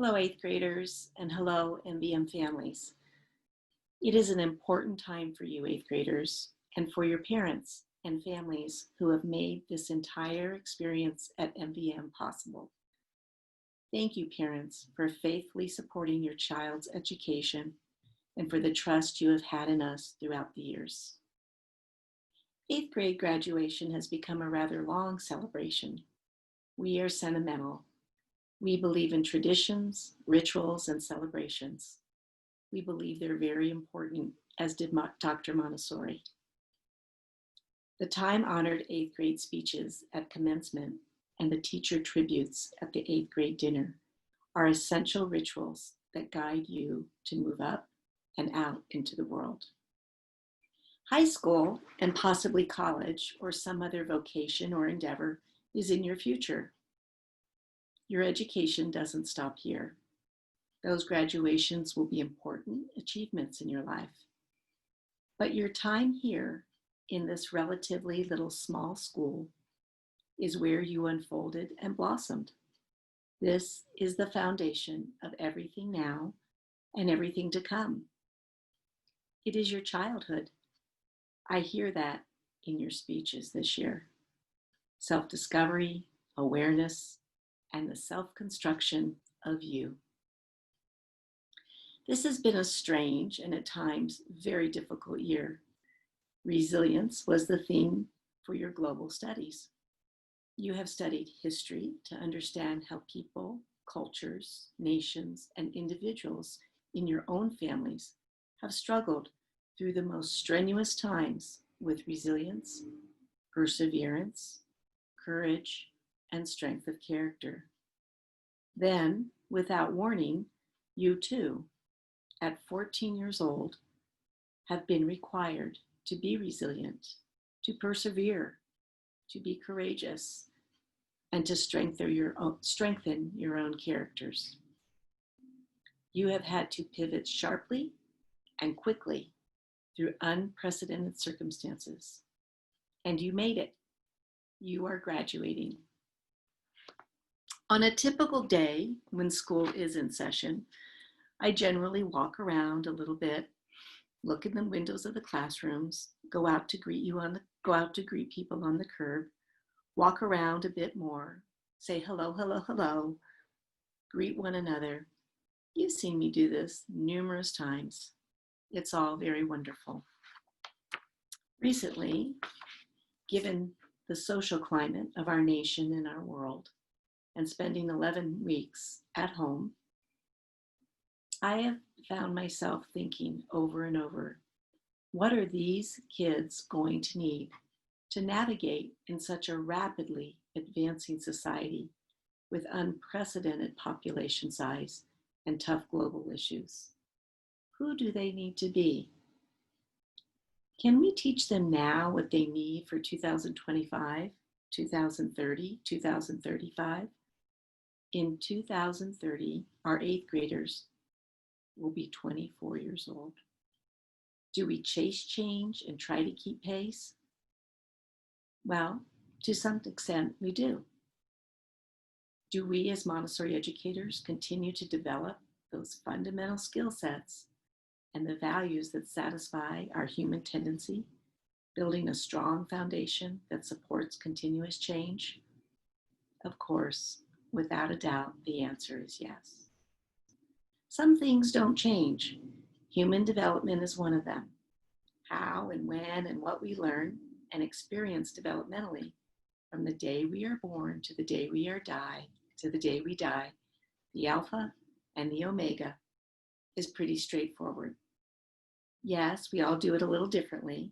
Hello, eighth graders, and hello, MBM families. It is an important time for you, eighth graders, and for your parents and families who have made this entire experience at MBM possible. Thank you, parents, for faithfully supporting your child's education and for the trust you have had in us throughout the years. Eighth grade graduation has become a rather long celebration. We are sentimental. We believe in traditions, rituals, and celebrations. We believe they're very important, as did Dr. Montessori. The time-honored eighth grade speeches at commencement and the teacher tributes at the eighth grade dinner are essential rituals that guide you to move up and out into the world. High school and possibly college or some other vocation or endeavor is in your future. Your education doesn't stop here. Those graduations will be important achievements in your life. But your time here in this relatively little small school is where you unfolded and blossomed. This is the foundation of everything now and everything to come. It is your childhood. I hear that in your speeches this year. Self-discovery, awareness, and the self-construction of you. This has been a strange and at times very difficult year. Resilience was the theme for your global studies. You have studied history to understand how people, cultures, nations, and individuals in your own families have struggled through the most strenuous times with resilience, perseverance, courage, and strength of character. Then, without warning, you too, at 14 years old, have been required to be resilient, to persevere, to be courageous, and to strengthen your own characters. You have had to pivot sharply and quickly through unprecedented circumstances. And you made it. You are graduating. On a typical day when school is in session, I generally walk around a little bit, look in the windows of the classrooms, go out to greet people on the curb, walk around a bit more, say hello, hello, hello, greet one another. You've seen me do this numerous times. It's all very wonderful. Recently, given the social climate of our nation and our world, and spending 11 weeks at home, I have found myself thinking over and over, what are these kids going to need to navigate in such a rapidly advancing society with unprecedented population size and tough global issues? Who do they need to be? Can we teach them now what they need for 2025, 2030, 2035? In 2030, our eighth graders will be 24 years old. Do we chase change and try to keep pace? Well, to some extent, we do. Do we as Montessori educators continue to develop those fundamental skill sets and the values that satisfy our human tendency, building a strong foundation that supports continuous change? Of course, without a doubt, the answer is yes. Some things don't change. Human development is one of them. How and when and what we learn and experience developmentally from the day we are born to the day we die, the alpha and the omega, is pretty straightforward. Yes, we all do it a little differently,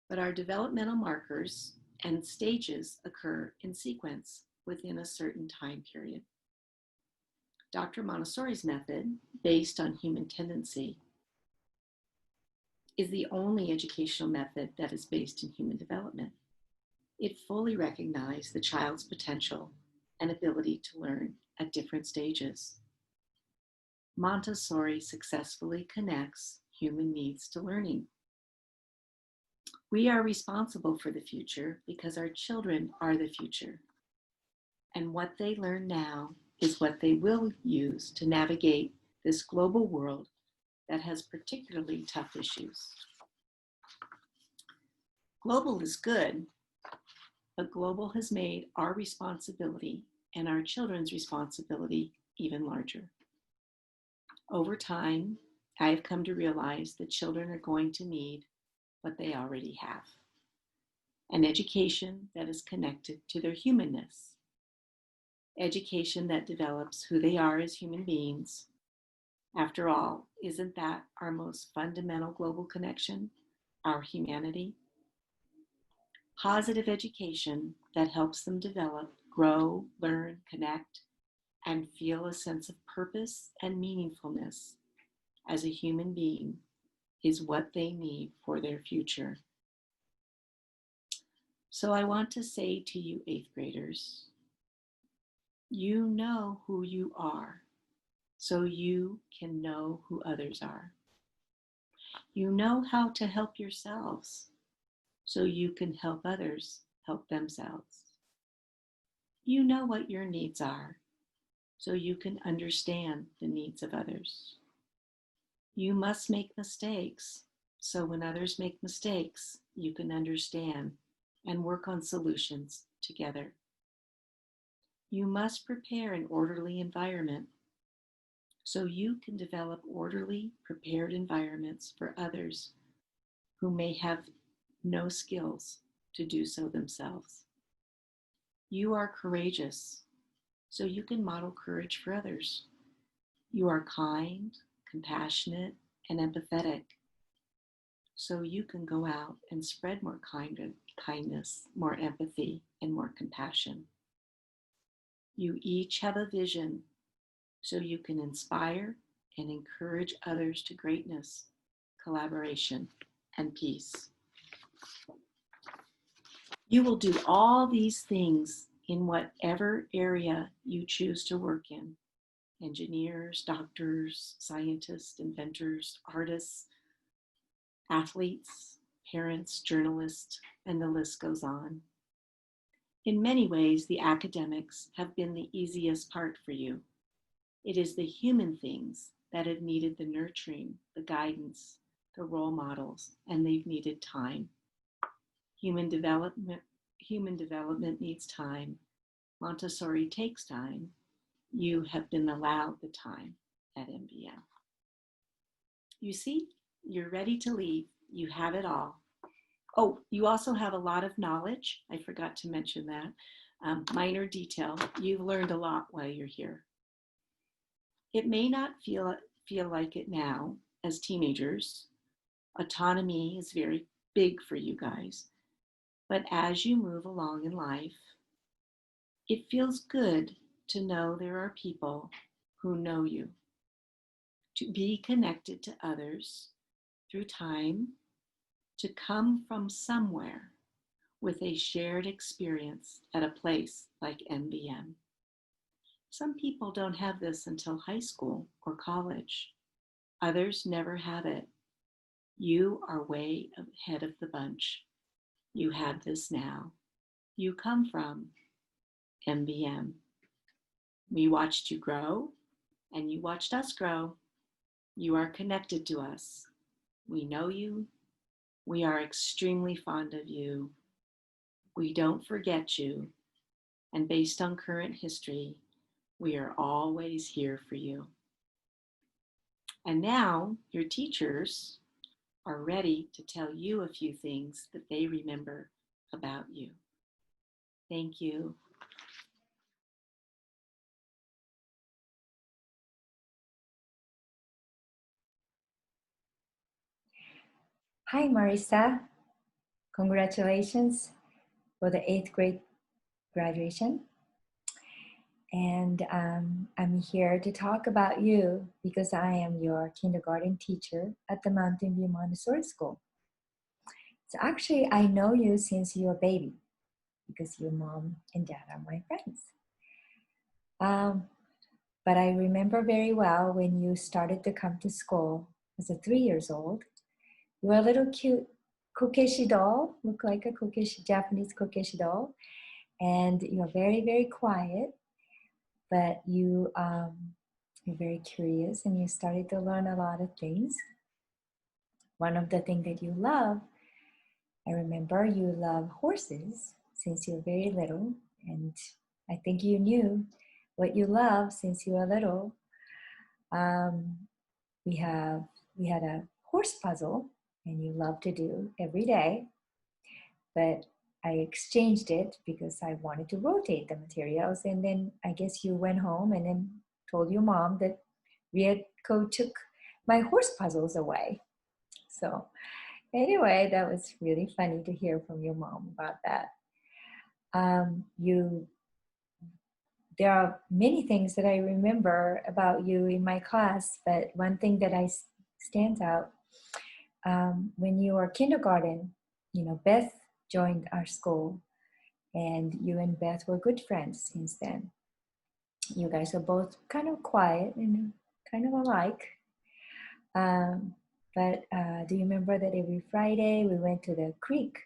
but our developmental markers and stages occur in sequence within a certain time period. Dr. Montessori's method, based on human tendency, is the only educational method that is based in human development. It fully recognizes the child's potential and ability to learn at different stages. Montessori successfully connects human needs to learning. We are responsible for the future because our children are the future. And what they learn now is what they will use to navigate this global world that has particularly tough issues. Global is good, but global has made our responsibility and our children's responsibility even larger. Over time, I have come to realize that children are going to need what they already have: an education that is connected to their humanness, education that develops who they are as human beings. After all, isn't that our most fundamental global connection, our humanity? Positive education that helps them develop, grow, learn, connect, and feel a sense of purpose and meaningfulness as a human being is what they need for their future. So I want to say to you, eighth graders, you know who you are, so you can know who others are. You know how to help yourselves, so you can help others help themselves. You know what your needs are, so you can understand the needs of others. You must make mistakes, so when others make mistakes, you can understand and work on solutions together. You must prepare an orderly environment, so you can develop orderly, prepared environments for others who may have no skills to do so themselves. You are courageous, so you can model courage for others. You are kind, compassionate, and empathetic, so you can go out and spread more kindness, more empathy, and more compassion. You each have a vision, so you can inspire and encourage others to greatness, collaboration, and peace. You will do all these things in whatever area you choose to work in: engineers, doctors, scientists, inventors, artists, athletes, parents, journalists, and the list goes on. In many ways, the academics have been the easiest part for you. It is the human things that have needed the nurturing, the guidance, the role models, and they've needed time. Human development needs time. Montessori takes time. You have been allowed the time at MBM. You see, you're ready to leave. You have it all. Oh, you also have a lot of knowledge. I forgot to mention that. Minor detail. You've learned a lot while you're here. It may not feel like it now as teenagers. Autonomy is very big for you guys. But as you move along in life, it feels good to know there are people who know you, to be connected to others through time, to come from somewhere with a shared experience at a place like MBM. Some people don't have this until high school or college. Others never have it. You are way ahead of the bunch. You have this now. You come from MBM. We watched you grow, and you watched us grow. You are connected to us. We know you. We are extremely fond of you. We don't forget you. And based on current history, we are always here for you. And now your teachers are ready to tell you a few things that they remember about you. Thank you. Hi, Marisa. Congratulations for the 8th grade graduation. And I'm here to talk about you because I am your kindergarten teacher at the Mountain View Montessori School. So actually, I know you since you were a baby because your mom and dad are my friends. But I remember very well when you started to come to school as a 3 years old. You were a little cute kokeshi doll, looked like a Japanese kokeshi doll. And you were very, very quiet. but you're very curious and you started to learn a lot of things. One of the things that you love, I remember you love horses since you were very little, and I think you knew what you love since you were little. Um, we have we had a horse puzzle, and you love to do every day, but I exchanged it because I wanted to rotate the materials, and then I guess you went home and then told your mom that Rieko took my horse puzzles away. So anyway, that was really funny to hear from your mom about that. You There are many things that I remember about you in my class, but one thing that stands out, when you were kindergarten, Beth joined our school, and you and Beth were good friends since then. You guys are both kind of quiet and kind of alike. Um, but do you remember that every Friday we went to the creek?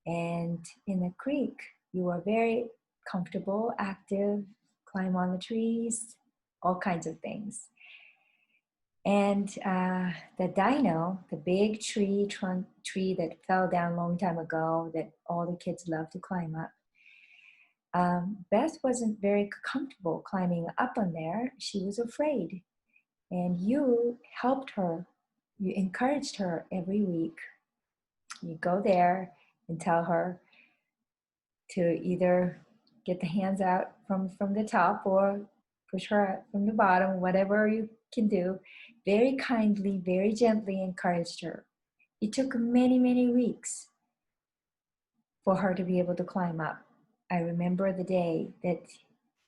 And in the creek, you were very comfortable, active, climb on the trees, all kinds of things. And the dino, the big tree that fell down a long time ago that all the kids love to climb up, Beth wasn't very comfortable climbing up on there. She was afraid. And you helped her. You encouraged her every week. You go there and tell her to either get the hands out from the top or push her out from the bottom, whatever you can do. Very kindly, very gently encouraged her. It took many, many weeks for her to be able to climb up. I remember the day that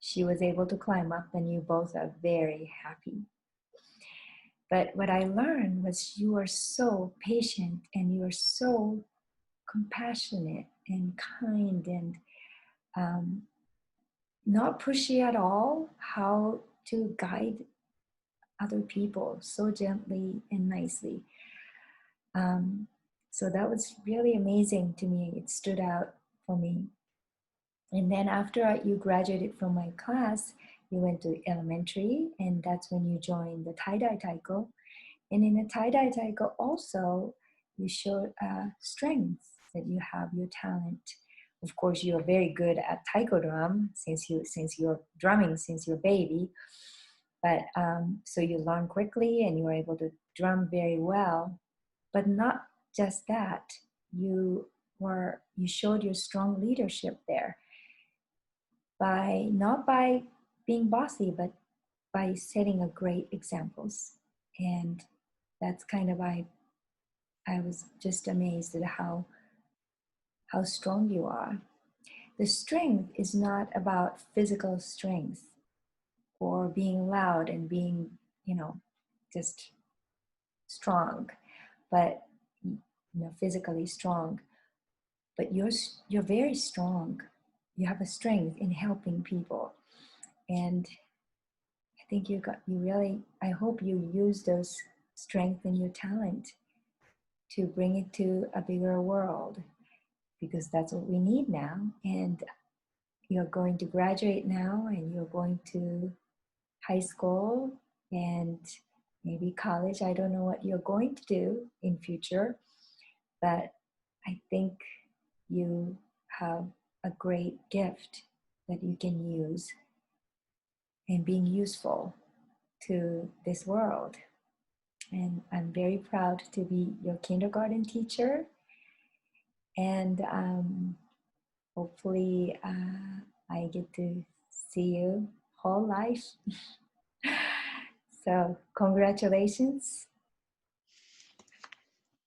she was able to climb up, and you both are very happy. But what I learned was you are so patient and you are so compassionate and kind and not pushy at all, how to guide other people so gently and nicely. Um, so that was really amazing to me. It stood out for me. And then after you graduated from my class, you went to elementary, and that's when you joined the tie-dye taiko. And in the tie-dye taiko also, you showed strengths that you have, your talent. Of course, you're very good at taiko drum since you're drumming since you're a baby. But so you learn quickly and you were able to drum very well. But not just that, you showed your strong leadership there by not by being bossy, but by setting a great examples. And that's kind of I was just amazed at how strong you are. The strength is not about physical strength or being loud and being, just strong, but physically strong. But you're very strong. You have a strength in helping people, and I think I hope you use those strength and your talent to bring it to a bigger world, because that's what we need now. And you're going to graduate now, and you're going to high school and maybe college. I don't know what you're going to do in future, but I think you have a great gift that you can use in being useful to this world. And I'm very proud to be your kindergarten teacher. And hopefully I get to see you whole life. So congratulations.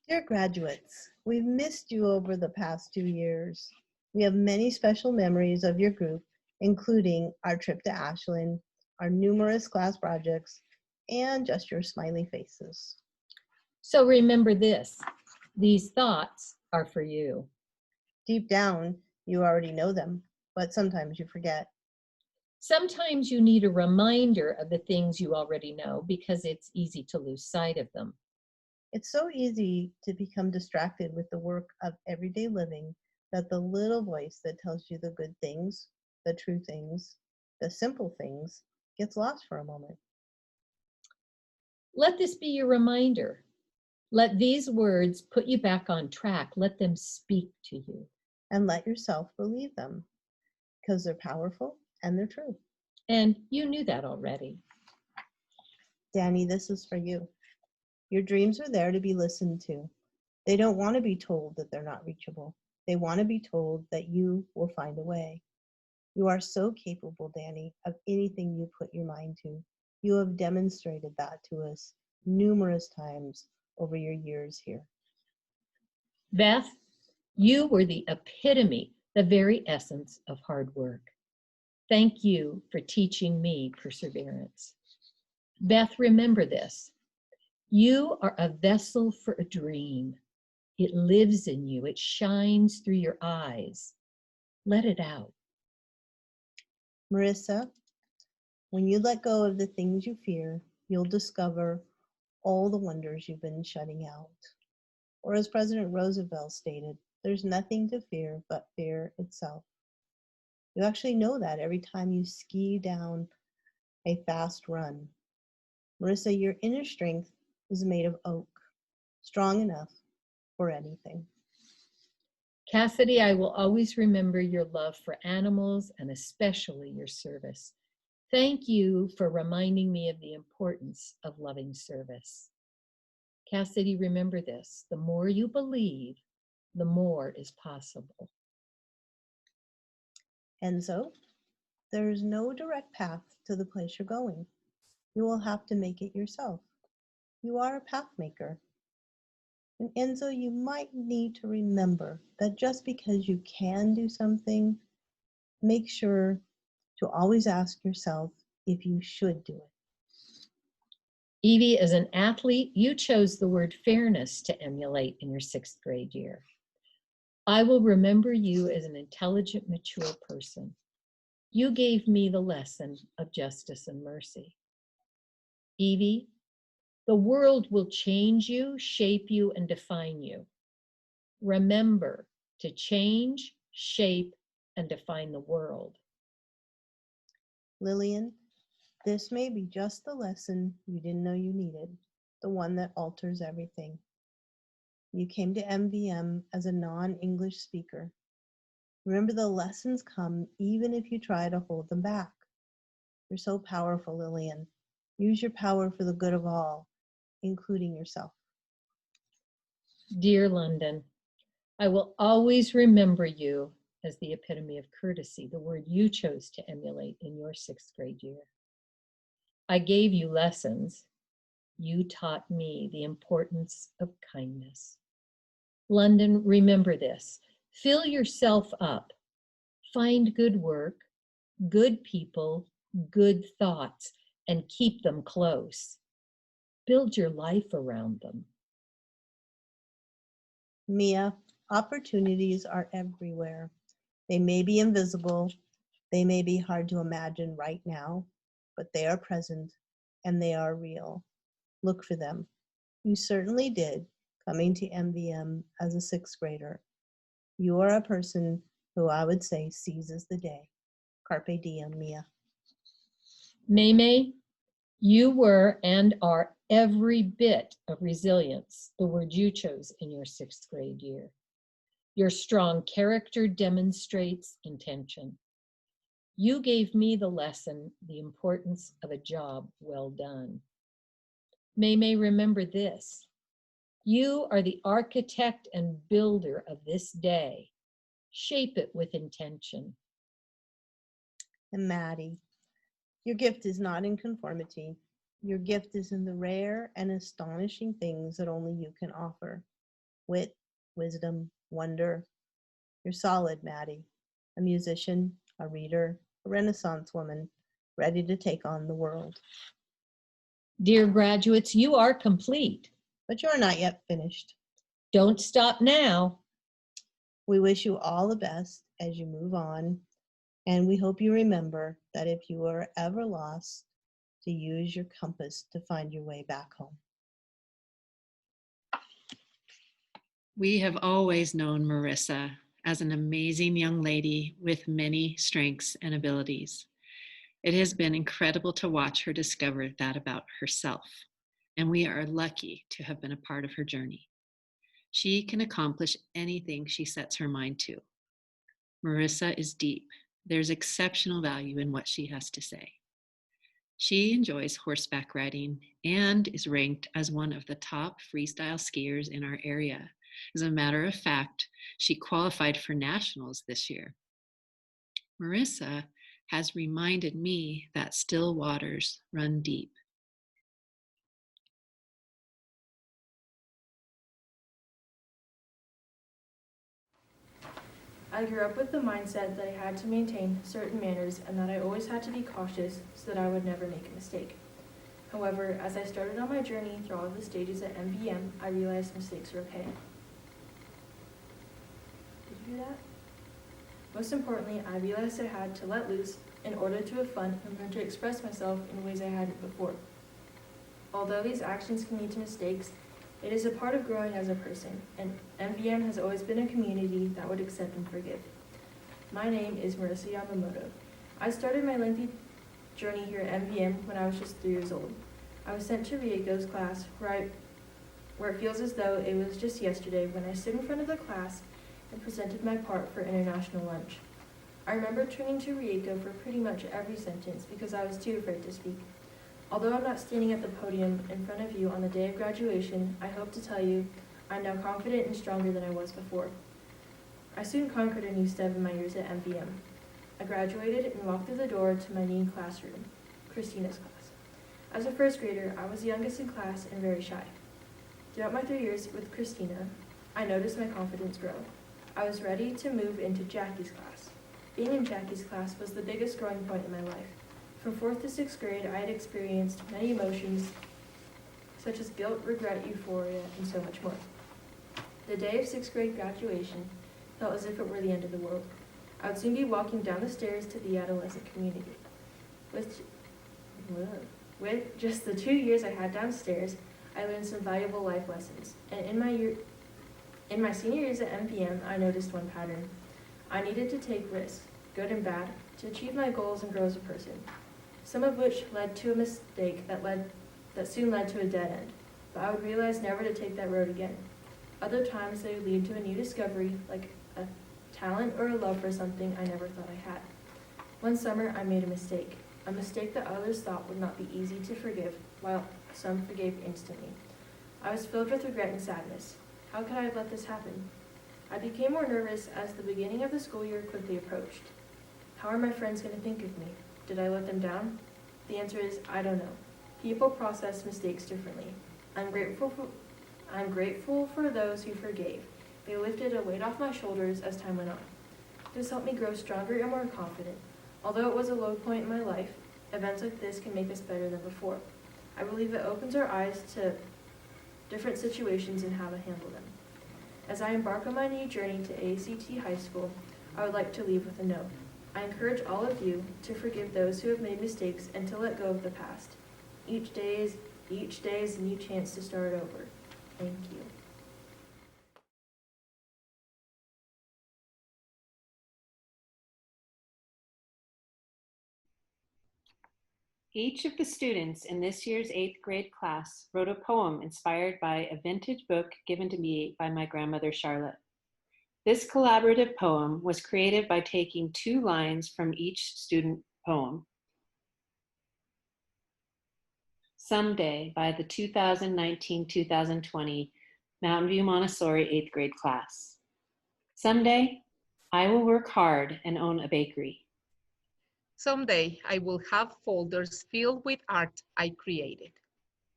Dear graduates, we've missed you over the past 2 years. We have many special memories of your group, including our trip to Ashland, our numerous class projects, and just your smiley faces. So remember this, these thoughts are for you. Deep down, you already know them, but sometimes you forget. Sometimes you need a reminder of the things you already know because it's easy to lose sight of them. It's so easy to become distracted with the work of everyday living that the little voice that tells you the good things, the true things, the simple things, gets lost for a moment. Let this be your reminder. Let these words put you back on track. Let them speak to you. And let yourself believe them, because they're powerful and they're true. And you knew that already. Danny, this is for you. Your dreams are there to be listened to. They don't want to be told that they're not reachable. They want to be told that you will find a way. You are so capable, Danny, of anything you put your mind to. You have demonstrated that to us numerous times over your years here. Beth, you were the epitome, the very essence of hard work. Thank you for teaching me perseverance. Beth, remember this. You are a vessel for a dream. It lives in you. It shines through your eyes. Let it out. Marisa, when you let go of the things you fear, you'll discover all the wonders you've been shutting out. Or as President Roosevelt stated, there's nothing to fear but fear itself. You actually know that every time you ski down a fast run. Marisa, your inner strength is made of oak, strong enough for anything. Cassidy, I will always remember your love for animals and especially your service. Thank you for reminding me of the importance of loving service. Cassidy, remember this. The more you believe, the more is possible. Enzo, there is no direct path to the place you're going. You will have to make it yourself. You are a path maker. And Enzo, you might need to remember that just because you can do something, make sure to always ask yourself if you should do it. Evie, as an athlete, you chose the word fairness to emulate in your 6th grade year. I will remember you as an intelligent, mature person. You gave me the lesson of justice and mercy. Evie, the world will change you, shape you, and define you. Remember to change, shape, and define the world. Lillian, this may be just the lesson you didn't know you needed, the one that alters everything. You came to MVM as a non-English speaker. Remember, the lessons come even if you try to hold them back. You're so powerful, Lillian. Use your power for the good of all, including yourself. Dear London, I will always remember you as the epitome of courtesy, the word you chose to emulate in your 6th grade year. I gave you lessons. You taught me the importance of kindness. London, remember this. Fill yourself up. Find good work, good people, good thoughts, and keep them close. Build your life around them. Mia, opportunities are everywhere. They may be invisible, they may be hard to imagine right now, but they are present and they are real. Look for them. You certainly did, coming to MVM as a 6th grader. You are a person who I would say seizes the day. Carpe diem, Mia. Maymay, you were and are every bit of resilience, the word you chose in your 6th grade year. Your strong character demonstrates intention. You gave me the lesson, the importance of a job well done. Maymay, remember this. You are the architect and builder of this day. Shape it with intention. And Maddie, your gift is not in conformity. Your gift is in the rare and astonishing things that only you can offer. Wit, wisdom, wonder. You're solid, Maddie. A musician, a reader, a Renaissance woman, ready to take on the world. Dear graduates, you are complete. But you're not yet finished. Don't stop now. We wish you all the best as you move on, and we hope you remember that if you are ever lost, to use your compass to find your way back home. We have always known Marisa as an amazing young lady with many strengths and abilities. It has been incredible to watch her discover that about herself, and we are lucky to have been a part of her journey. She can accomplish anything she sets her mind to. Marisa is deep. There's exceptional value in what she has to say. She enjoys horseback riding and is ranked as one of the top freestyle skiers in our area. As a matter of fact, she qualified for nationals this year. Marisa has reminded me that still waters run deep. I grew up with the mindset that I had to maintain certain manners and that I always had to be cautious so that I would never make a mistake. However, as I started on my journey through all of the stages at MVM, I realized mistakes were okay. Did you hear that? Most importantly, I realized I had to let loose in order to have fun and learn to express myself in ways I hadn't before. Although these actions can lead to mistakes, it is a part of growing as a person, and MVM has always been a community that would accept and forgive. My name is Marisa Yamamoto. I started my lengthy journey here at MVM when I was just 3 years old. I was sent to Riego's class where it feels as though it was just yesterday when I stood in front of the class and presented my part for international lunch. I remember turning to Riego for pretty much every sentence because I was too afraid to speak. Although I'm not standing at the podium in front of you on the day of graduation, I hope to tell you I'm now confident and stronger than I was before. I soon conquered a new step in my years at MVM. I graduated and walked through the door to my new classroom, Christina's class. As a first grader, I was the youngest in class and very shy. Throughout my 3 years with Christina, I noticed my confidence grow. I was ready to move into Jackie's class. Being in Jackie's class was the biggest growing point in my life. From 4th to 6th grade, I had experienced many emotions such as guilt, regret, euphoria, and so much more. The day of 6th grade graduation felt as if it were the end of the world. I would soon be walking down the stairs to the adolescent community. With just the 2 years I had downstairs, I learned some valuable life lessons. And in my senior years at MVM, I noticed one pattern. I needed to take risks, good and bad, to achieve my goals and grow as a person. Some of which led to a mistake that soon led to a dead end, but I would realize never to take that road again. Other times they would lead to a new discovery, like a talent or a love for something I never thought I had. One summer I made a mistake that others thought would not be easy to forgive, while some forgave instantly. I was filled with regret and sadness. How could I have let this happen? I became more nervous as the beginning of the school year quickly approached. How are my friends going to think of me? Did I let them down? The answer is, I don't know. People process mistakes differently. I'm grateful for those who forgave. They lifted a weight off my shoulders as time went on. This helped me grow stronger and more confident. Although it was a low point in my life, events like this can make us better than before. I believe it opens our eyes to different situations and how to handle them. As I embark on my new journey to ACT High School, I would like to leave with a note. I encourage all of you to forgive those who have made mistakes and to let go of the past. Each day is a new chance to start over. Thank you. Each of the students in this year's 8th grade class wrote a poem inspired by a vintage book given to me by my grandmother, Charlotte. This collaborative poem was created by taking 2 lines from each student poem. Someday, by the 2019-2020 Mountain View Montessori 8th grade class. Someday, I will work hard and own a bakery. Someday I will have folders filled with art I created.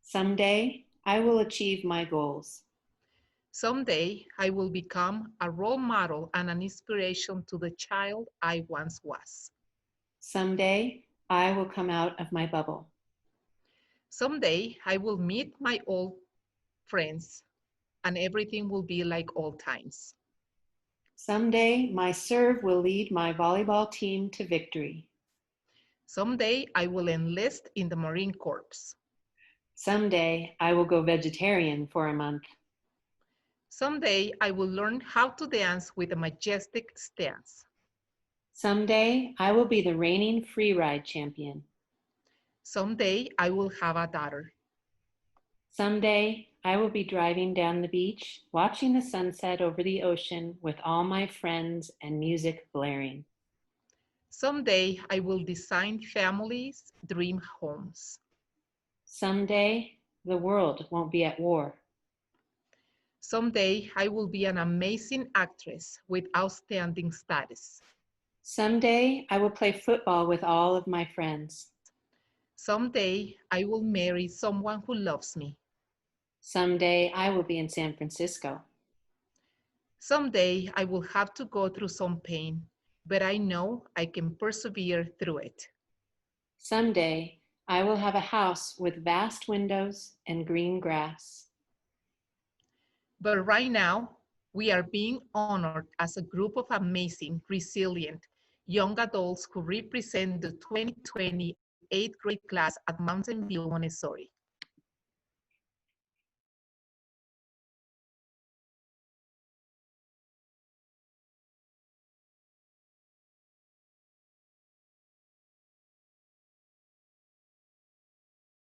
Someday, I will achieve my goals. Someday I will become a role model and an inspiration to the child I once was. Someday, I will come out of my bubble. Someday I will meet my old friends and everything will be like old times. Someday, my serve will lead my volleyball team to victory. Someday I will enlist in the Marine Corps. Someday, I will go vegetarian for a month. Someday I will learn how to dance with a majestic stance. Someday I will be the reigning freeride champion. Someday I will have a daughter. Someday I will be driving down the beach, watching the sunset over the ocean with all my friends and music blaring. Someday I will design families' dream homes. Someday the world won't be at war. Someday I will be an amazing actress with outstanding status. Someday I will play football with all of my friends. Someday I will marry someone who loves me. Someday I will be in San Francisco. Someday I will have to go through some pain, but I know I can persevere through it. Someday I will have a house with vast windows and green grass. But right now, we are being honored as a group of amazing, resilient young adults who represent the 2020 8th grade class at Mountain View, Montessori.